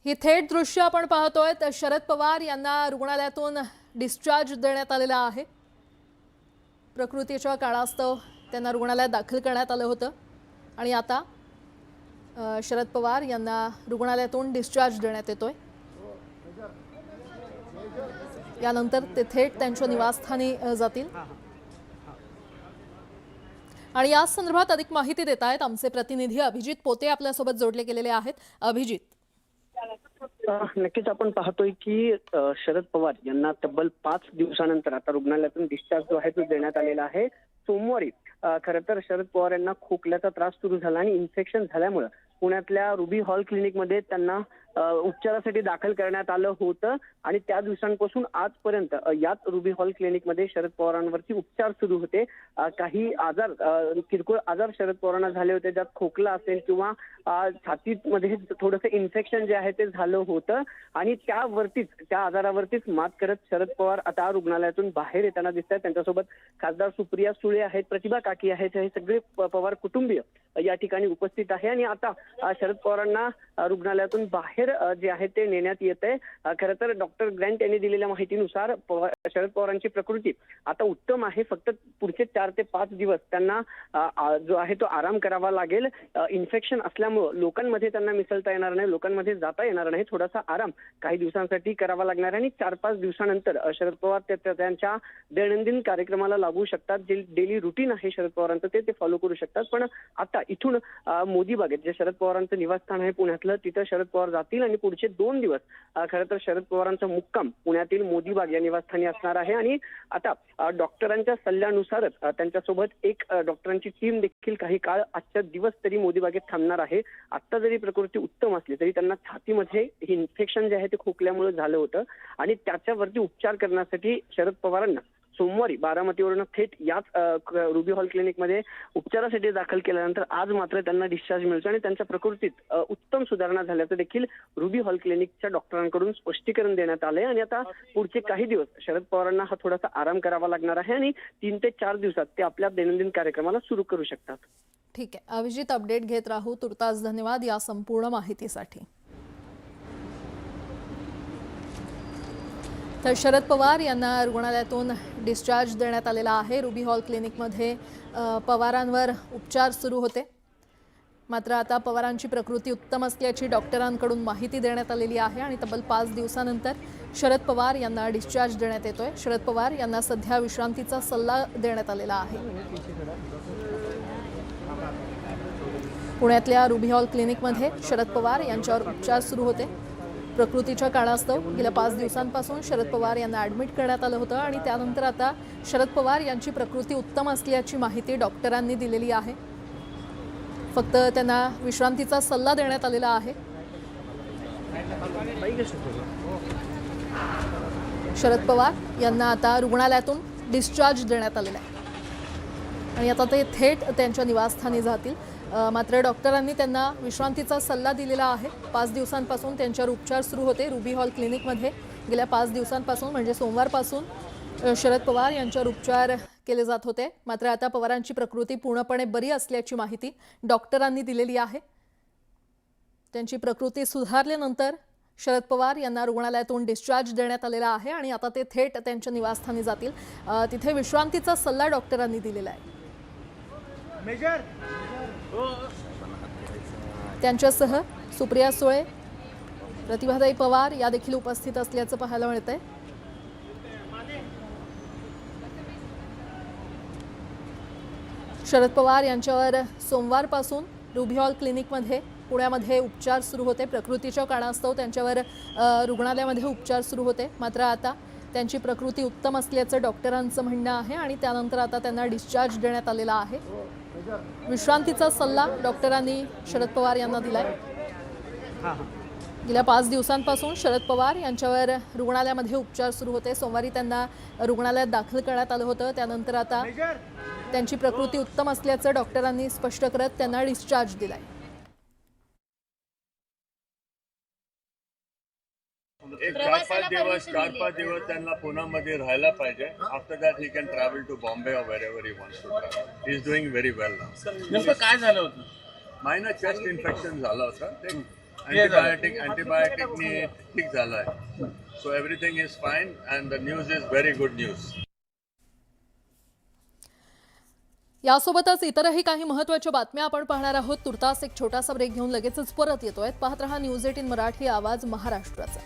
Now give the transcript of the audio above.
ही थेट दृश्य आपण पाहतोय तर शरद पवार यांना रुग्णालयातून डिस्चार्ज देण्यात आलेला आहे। प्रकृतीच्या कारणास्तव त्यांना रुग्णालयात दाखल करण्यात आलं होतं आणि आता शरद पवार यांना रुग्णालयातून डिस्चार्ज देण्यात येतोय। यानंतर ते थेट त्यांच्या निवासस्थानी जातील आणि या संदर्भात अधिक माहिती देत आहेत आमचे प्रतिनिधी अभिजित पोते आपल्या सोबत जोडले गेलेले आहेत। अभिजित, नक्कीच आपण पाहतोय की शरद पवार यांना तब्बल 5 दिवसानंतर आता रुग्णालयातून डिस्चार्ज जो आहे तो देण्यात आलेला आहे। सोमवारी खरं तर शरद पवार यांना खोकल्याचा त्रास सुरू झाला आणि इन्फेक्शन झाल्यामुळे पुण्यातल्या रुबी हॉल क्लिनिकमध्ये त्यांना उपचारासाठी दाखल करण्यात आलं होतं आणि त्या दिवसांपासून आजपर्यंत याच रुबी हॉल क्लिनिकमध्ये शरद पवारांवरती उपचार सुरू होते। काही आजार किरकोळ आजार शरद पवारांना झाले होते, ज्यात खोकला असेल किंवा छातीमध्ये थोडंसं इन्फेक्शन जे आहे ते झालं होतं आणि त्या आजारावरतीच मात करत शरद पवार आता रुग्णालयातून बाहेर येताना दिसत आहेत। त्यांच्यासोबत खासदार सुप्रिया सुळे आहेत, प्रतिभा काकी आहेत, हे सगळे पवार कुटुंबीय या ठिकाणी उपस्थित आहे आणि आता शरद पवारांना रुग्णालयातून बाहेर जे आहे ते नेण्यात येत आहे। खरं तर डॉक्टर ग्रँट यांनी दिलेल्या माहितीनुसार शरद पवारांची प्रकृती आता उत्तम आहे। फक्त पुढचे 4 ते 5 दिवस त्यांना जो आहे तो आराम करावा लागेल। इन्फेक्शन असल्यामुळे लोकांमध्ये त्यांना मिसळता येणार नाही, लोकांमध्ये जाता येणार नाही, थोडासा आराम काही दिवसांसाठी करावा लागणार आहे आणि 4-5 दिवसानंतर शरद पवार त्यांच्या दैनंदिन कार्यक्रमाला लागू शकतात। जे डेली रुटीन आहे शरद पवारांचं ते फॉलो करू शकतात। पण आता इथून मोदी बागेत जे शरद पवारांचं निवासस्थान आहे पुण्यातलं, तिथं शरद पवार जातील आणि पुढचे 2 दिवस खरं तर शरद पवारांचा मुक्काम पुण्यातील मोदी बाग या निवासस्थानी असणार आहे आणि आता डॉक्टरांच्या सल्ल्यानुसारच त्यांच्यासोबत एक डॉक्टरांची टीम देखील काही काळ आजच्या दिवस तरी मोदी बागेत थांबणार आहे। आता जरी प्रकृती उत्तम असली तरी त्यांना छातीमध्ये इन्फेक्शन जे आहे ते खोकल्यामुळे झालं होतं आणि त्याच्यावरती उपचार करण्यासाठी शरद पवारांना सोमवारी बारामतीवरून थेट याच रुबी हॉल क्लिनिकमध्ये उपचारासाठी दाखल केल्यानंतर आज मात्र त्यांना डिस्चार्ज मिळतो आणि त्यांच्या प्रकृतीत उत्तम सुधारणा झाल्याचं देखील रुबी हॉल क्लिनिकच्या डॉक्टरांकडून स्पष्टीकरण देण्यात आलंय आणि आता पुढचे काही दिवस शरद पवारांना हा थोडासा आराम करावा लागणार आहे आणि 3 ते 4 दिवसात ते आपल्या दैनंदिन कार्यक्रमाला सुरू करू शकतात। ठीक आहे अभिजित, अपडेट घेत राहू। तुर्तास धन्यवाद या संपूर्ण माहितीसाठी। तर शरद पवार यांना रुग्णालयातून डिस्चार्ज देण्यात आलेला आहे। रुबी हॉल क्लिनिकमध्ये पवारांवर उपचार सुरू होते, मात्र आता पवारांची प्रकृती उत्तम असल्याची डॉक्टरांकडून माहिती देण्यात आलेली आहे आणि तब्बल 5 दिवसानंतर शरद पवार यांना डिस्चार्ज देण्यात येतोय। शरद पवार यांना सध्या विश्रांतीचा सल्ला देण्यात आलेला आहे। पुण्यातल्या रुबी हॉल क्लिनिकमध्ये शरद पवार यांच्यावर उपचार सुरू होते। प्रकृतीच्या कारणास्तव गेल्या 5 दिवसांपासून शरद पवार यांना ॲडमिट करण्यात आलं होतं आणि त्यानंतर आता शरद पवार यांची प्रकृती उत्तम असल्याची माहिती डॉक्टरांनी दिलेली आहे। फक्त त्यांना विश्रांतीचा सल्ला देण्यात आलेला आहे। शरद पवार यांना आता रुग्णालयातून डिस्चार्ज देण्यात आलेला आहे आणि आता ते थेट त्यांच्या निवासस्थानी जातील। मात्र डॉक्टरांनी त्यांना विश्रांतीचा सल्ला दिलेला आहे। 5 दिवसांपासून त्यांच्यावर उपचार सुरू होते रुबी हॉल क्लिनिकमध्ये। गेल्या 5 दिवसांपासून म्हणजे सोमवारपासून शरद पवार यांच्यावर उपचार केले जात होते, मात्र आता पवारांची प्रकृती पूर्णपणे बरी असल्याची माहिती डॉक्टरांनी दिलेली आहे। त्यांची प्रकृती सुधारल्यानंतर शरद पवार यांना रुग्णालयातून डिस्चार्ज देण्यात आलेला आहे आणि आता ते थेट त्यांच्या निवासस्थानी जातील। तिथे विश्रांतीचा सल्ला डॉक्टरांनी दिलेला आहे। त्यांच्यासह सुप्रिया सुळे, प्रतिभाताई पवार या देखील उपस्थित असल्याचं पाहायला मिळतंय। शरद पवार यांच्यावर सोमवारपासून रुबी हॉल क्लिनिकमध्ये पुण्यामध्ये उपचार सुरू होते। प्रकृतीच्या कारणास्तव त्यांच्यावर रुग्णालयामध्ये उपचार सुरू होते, मात्र आता त्यांची प्रकृती उत्तम असल्याचं डॉक्टरांचं म्हणणं आहे आणि त्यानंतर आता त्यांना डिस्चार्ज देण्यात आलेला आहे। विश्रांतीचा सल्ला डॉक्टरांनी शरद पवार यांना दिलाय। गेल्या 5 दिवसांपासून शरद पवार यांच्यावर रुग्णालयामध्ये उपचार सुरू होते। सोमवारी त्यांना रुग्णालयात दाखल करण्यात आलं होतं, त्यानंतर आता त्यांची प्रकृती उत्तम असल्याचं डॉक्टरांनी स्पष्ट करत त्यांना डिस्चार्ज दिलाय। एक 4-5 दिवस त्यांना पुण्यामध्ये राहायला पाहिजे। After that he can travel to Bombay or wherever he wants to travel. He is doing very well now. नेमकं काय झालं होतं? मायनर चेस्ट इन्फेक्शन झालं होतं, ते अँटीबायोटिकनी ठीक झालाय. So everything is fine and the news is very good news. यासोबतच इतरही काही महत्त्वाच्या बातम्या आपण पाहणार आहोत. तुर्तास एक छोटासा ब्रेक घेऊन लगेचच परत येतोय. पाहत रहा न्यूज 18 मराठी, आवाज महाराष्ट्राचा.